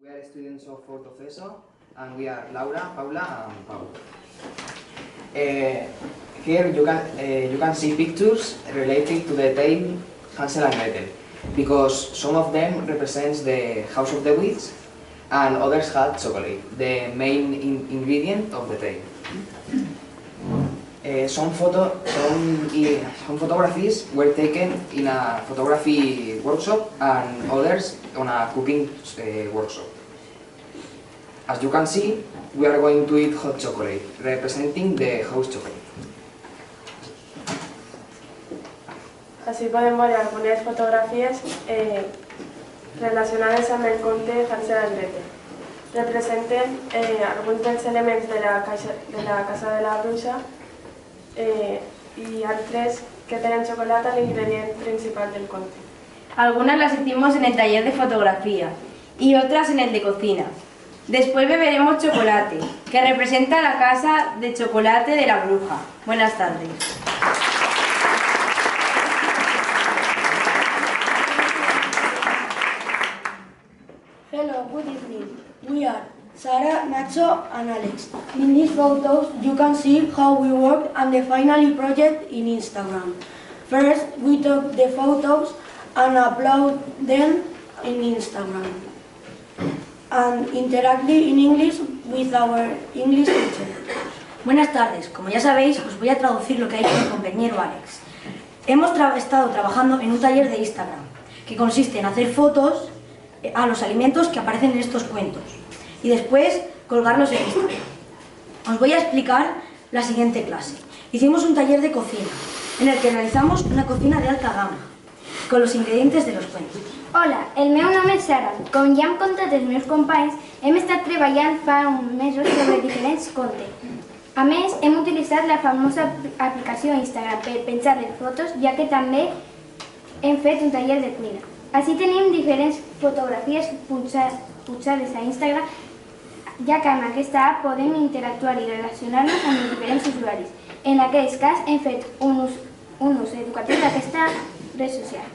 We are students of fourth of ESO, and we are Laura, Paula, and Pau. Here you can see pictures related to the tale Hansel and Gretel, because some of them represents the House of the Witch, and others had chocolate, the main ingredient of the tale. Some photographies were taken in a photography workshop and others on a cooking workshop. As you can see, we are going to eat hot chocolate, representing the house chocolate. Así podemos ver algunas fotografías relacionadas amb el conte Hansel and Gretel. Representen alguns dels elements de la casa de la bruixa y altres que tenen xocolata, l'ingredient principal del conte. Algunas las hicimos en el taller de fotografía y otras en el de cocina. Después beberemos chocolate, que representa la casa de chocolate de la bruja. Buenas tardes. Hello, good evening. We are Sara, Nacho and Alex. In these photos you can see how we worked on the Finally project in Instagram. First, we took the photos and upload them in Instagram and interacted in English with our English teacher. Buenas tardes. Como ya sabéis, os voy a traducir lo que ha hecho mi compañero Alex. Hemos estado trabajando en un taller de Instagram que consiste en hacer fotos a los alimentos que aparecen en estos cuentos y después colgarlos en Instagram. Os voy a explicar la siguiente clase. Hicimos un taller de cocina en el que realizamos una cocina de alta gama con los ingredientes de los cuentos. Hola, el meu nom és Sara. Com ja hem contat els meus companys, hem estat treballant fa uns mesos sobre diferents contes. A més, hem utilitzat la famosa aplicació Instagram per penjar les fotos, ja que també hem fet un taller de cuina. Així tenim diferents fotografies pujades a Instagram, ja que amb aquesta app podem interactuar i relacionar-nos amb els diferents usuaris. En aquest cas, hem fet un ús educatiu d'aquesta red social.